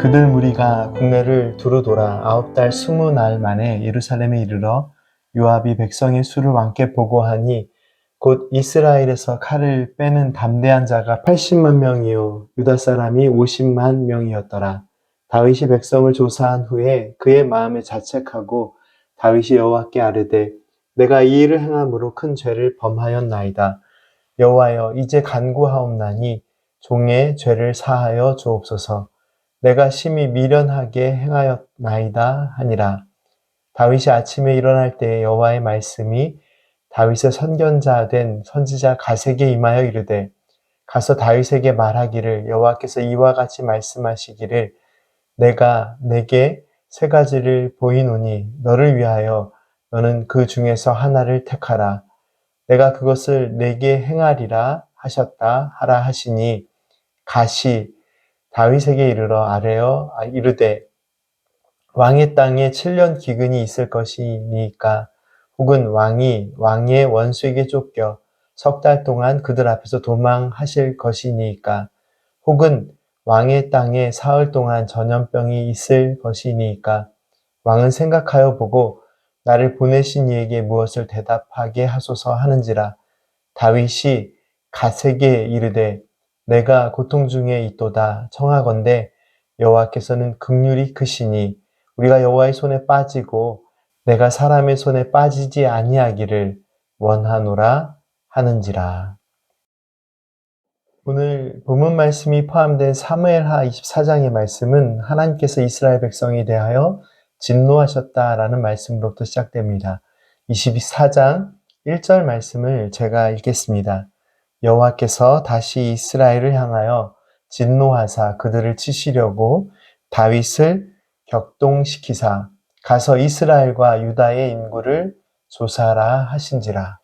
그들 무리가 국내를 두루 돌아 9달 20날 만에 예루살렘에 이르러 요압이 백성의 수를 왕께 보고하니 곧 이스라엘에서 칼을 빼는 담대한 자가 80만 명이요 유다 사람이 50만 명이었더라. 다윗이 백성을 조사한 후에 그의 마음에 자책하고 다윗이 여호와께 아뢰되 내가 이 일을 행함으로 큰 죄를 범하였나이다. 여호와여 이제 간구하옵나니 종의 죄를 사하여 주옵소서. 내가 심히 미련하게 행하였나이다 하니라. 다윗이 아침에 일어날 때에 여호와의 말씀이 다윗의 선견자 된 선지자 갓에게 임하여 이르되 가서 다윗에게 말하기를 여호와께서 이와 같이 말씀하시기를 내가 내게 세 가지를 보이노니 너를 위하여 너는 그 중에서 하나를 택하라. 내가 그것을 내게 행하리라 하셨다 하라 하시니 갓이 다윗에게 이르러 아뢰어 이르되 왕의 땅에 7년 기근이 있을 것이니까 혹은 왕이 왕의 원수에게 쫓겨 석 달 동안 그들 앞에서 도망하실 것이니까 혹은 왕의 땅에 사흘 동안 전염병이 있을 것이니까 왕은 생각하여 보고 나를 보내신 이에게 무엇을 대답하게 하소서 하는지라. 다윗이 갓에게 이르되 내가 고통 중에 있도다 청하건대 여호와께서는 긍휼이 크시니 우리가 여호와의 손에 빠지고 내가 사람의 손에 빠지지 아니하기를 원하노라 하는지라. 오늘 본문 말씀이 포함된 사무엘하 24장의 말씀은 하나님께서 이스라엘 백성에 대하여 진노하셨다라는 말씀으로부터 시작됩니다. 24장 1절 말씀을 제가 읽겠습니다. 여호와께서 다시 이스라엘을 향하여 진노하사 그들을 치시려고 다윗을 격동시키사 가서 이스라엘과 유다의 인구를 조사하라 하신지라.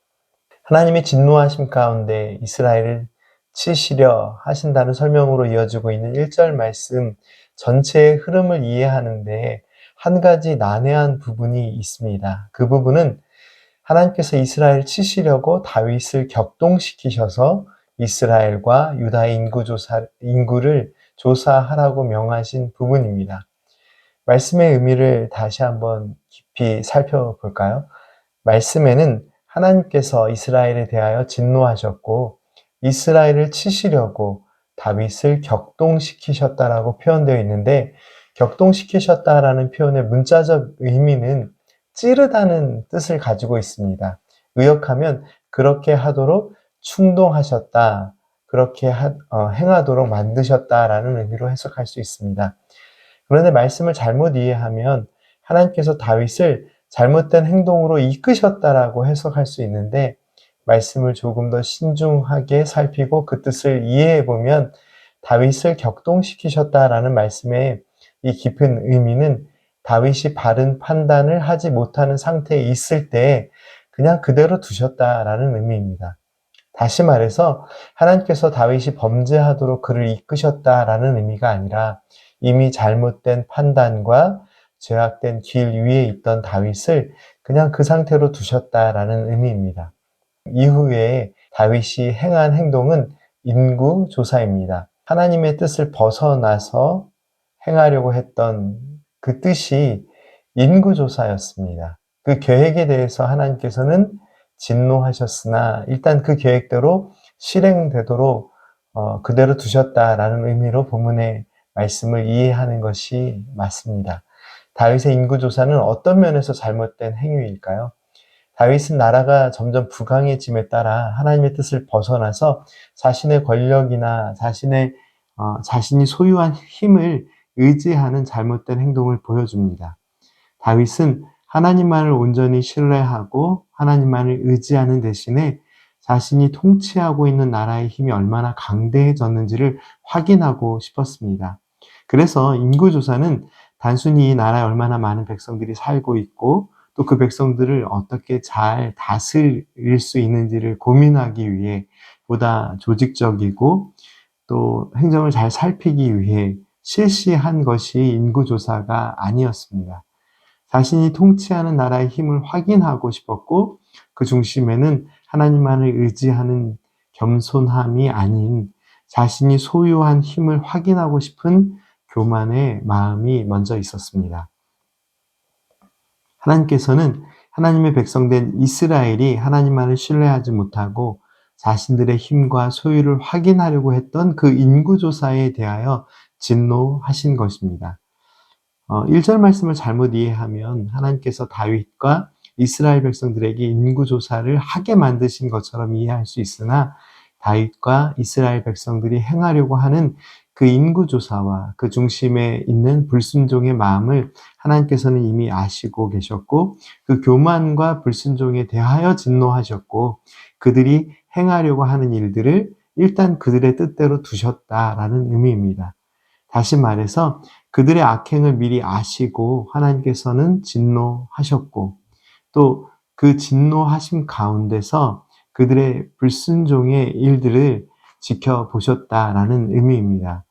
하나님의 진노하심 가운데 이스라엘을 치시려 하신다는 설명으로 이어지고 있는 1절 말씀 전체의 흐름을 이해하는데 한 가지 난해한 부분이 있습니다. 그 부분은 하나님께서 이스라엘을 치시려고 다윗을 격동시키셔서 이스라엘과 유다의 인구를 조사하라고 명하신 부분입니다. 말씀의 의미를 다시 한번 깊이 살펴볼까요? 말씀에는 하나님께서 이스라엘에 대하여 진노하셨고 이스라엘을 치시려고 다윗을 격동시키셨다라고 표현되어 있는데 격동시키셨다라는 표현의 문자적 의미는 찌르다는 뜻을 가지고 있습니다. 의역하면 그렇게 하도록 충동하셨다, 그렇게 행하도록 만드셨다라는 의미로 해석할 수 있습니다. 그런데 말씀을 잘못 이해하면 하나님께서 다윗을 잘못된 행동으로 이끄셨다라고 해석할 수 있는데 말씀을 조금 더 신중하게 살피고 그 뜻을 이해해 보면 다윗을 격동시키셨다라는 말씀의 이 깊은 의미는 다윗이 바른 판단을 하지 못하는 상태에 있을 때 그냥 그대로 두셨다라는 의미입니다. 다시 말해서 하나님께서 다윗이 범죄하도록 그를 이끄셨다라는 의미가 아니라 이미 잘못된 판단과 죄악된 길 위에 있던 다윗을 그냥 그 상태로 두셨다라는 의미입니다. 이후에 다윗이 행한 행동은 인구조사입니다. 하나님의 뜻을 벗어나서 행하려고 했던 그 뜻이 인구조사였습니다. 그 계획에 대해서 하나님께서는 진노하셨으나 일단 그 계획대로 실행되도록 그대로 두셨다라는 의미로 본문의 말씀을 이해하는 것이 맞습니다. 다윗의 인구조사는 어떤 면에서 잘못된 행위일까요? 다윗은 나라가 점점 부강해짐에 따라 하나님의 뜻을 벗어나서 자신의 권력이나 자신이 소유한 힘을 의지하는 잘못된 행동을 보여줍니다. 다윗은 하나님만을 온전히 신뢰하고 하나님만을 의지하는 대신에 자신이 통치하고 있는 나라의 힘이 얼마나 강대해졌는지를 확인하고 싶었습니다. 그래서 인구조사는 단순히 이 나라에 얼마나 많은 백성들이 살고 있고 또 그 백성들을 어떻게 잘 다스릴 수 있는지를 고민하기 위해 보다 조직적이고 또 행정을 잘 살피기 위해 실시한 것이 인구조사가 아니었습니다. 자신이 통치하는 나라의 힘을 확인하고 싶었고 그 중심에는 하나님만을 의지하는 겸손함이 아닌 자신이 소유한 힘을 확인하고 싶은 교만의 마음이 먼저 있었습니다. 하나님께서는 하나님의 백성된 이스라엘이 하나님만을 신뢰하지 못하고 자신들의 힘과 소유를 확인하려고 했던 그 인구조사에 대하여 진노하신 것입니다. 1절 말씀을 잘못 이해하면 하나님께서 다윗과 이스라엘 백성들에게 인구조사를 하게 만드신 것처럼 이해할 수 있으나 다윗과 이스라엘 백성들이 행하려고 하는 그 인구조사와 그 중심에 있는 불순종의 마음을 하나님께서는 이미 아시고 계셨고 그 교만과 불순종에 대하여 진노하셨고 그들이 행하려고 하는 일들을 일단 그들의 뜻대로 두셨다라는 의미입니다. 다시 말해서 그들의 악행을 미리 아시고 하나님께서는 진노하셨고 또 그 진노하심 가운데서 그들의 불순종의 일들을 지켜보셨다라는 의미입니다.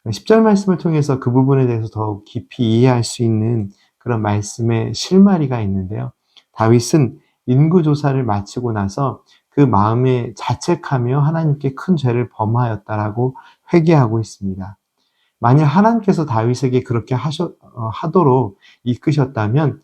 10절 말씀을 통해서 그 부분에 대해서 더욱 깊이 이해할 수 있는 그런 말씀의 실마리가 있는데요. 다윗은 인구조사를 마치고 나서 그 마음에 자책하며 하나님께 큰 죄를 범하였다라고 회개하고 있습니다. 만약 하나님께서 다윗에게 그렇게 하도록 이끄셨다면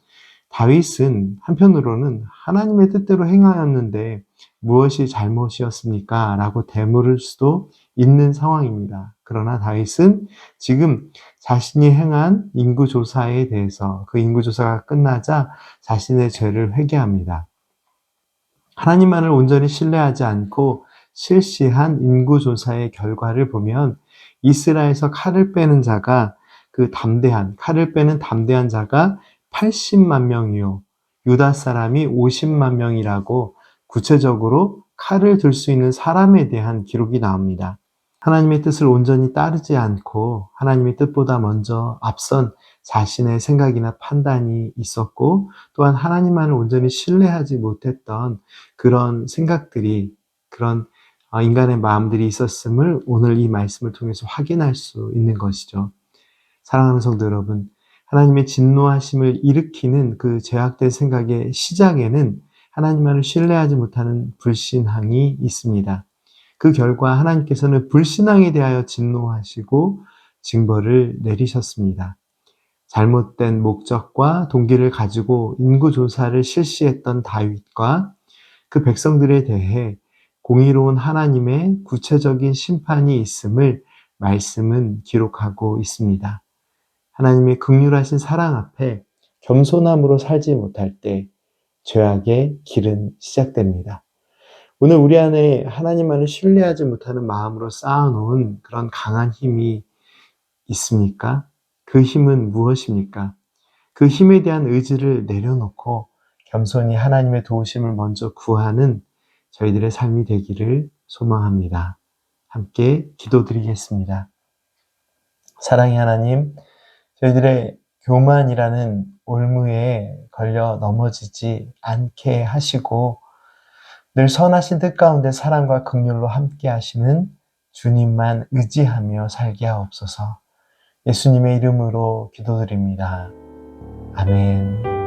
다윗은 한편으로는 하나님의 뜻대로 행하였는데 무엇이 잘못이었습니까? 라고 되물을 수도 있는 상황입니다. 그러나 다윗은 지금 자신이 행한 인구조사에 대해서 그 인구조사가 끝나자 자신의 죄를 회개합니다. 하나님만을 온전히 신뢰하지 않고 실시한 인구조사의 결과를 보면 이스라엘에서 칼을 빼는 자가 칼을 빼는 담대한 자가 80만 명이요. 유다 사람이 50만 명이라고 구체적으로 칼을 들 수 있는 사람에 대한 기록이 나옵니다. 하나님의 뜻을 온전히 따르지 않고 하나님의 뜻보다 먼저 앞선 자신의 생각이나 판단이 있었고 또한 하나님만을 온전히 신뢰하지 못했던 그런 생각들이 그런 인간의 마음들이 있었음을 오늘 이 말씀을 통해서 확인할 수 있는 것이죠. 사랑하는 성도 여러분, 하나님의 진노하심을 일으키는 그 죄악된 생각의 시작에는 하나님만을 신뢰하지 못하는 불신앙이 있습니다. 그 결과 하나님께서는 불신앙에 대하여 진노하시고 징벌을 내리셨습니다. 잘못된 목적과 동기를 가지고 인구조사를 실시했던 다윗과 그 백성들에 대해 공의로운 하나님의 구체적인 심판이 있음을 말씀은 기록하고 있습니다. 하나님의 긍휼하신 사랑 앞에 겸손함으로 살지 못할 때 죄악의 길은 시작됩니다. 오늘 우리 안에 하나님만을 신뢰하지 못하는 마음으로 쌓아놓은 그런 강한 힘이 있습니까? 그 힘은 무엇입니까? 그 힘에 대한 의지를 내려놓고 겸손히 하나님의 도우심을 먼저 구하는 저희들의 삶이 되기를 소망합니다. 함께 기도드리겠습니다. 사랑의 하나님, 저희들의 교만이라는 올무에 걸려 넘어지지 않게 하시고 늘 선하신 뜻 가운데 사랑과 긍휼로 함께 하시는 주님만 의지하며 살게 하옵소서. 예수님의 이름으로 기도드립니다. 아멘.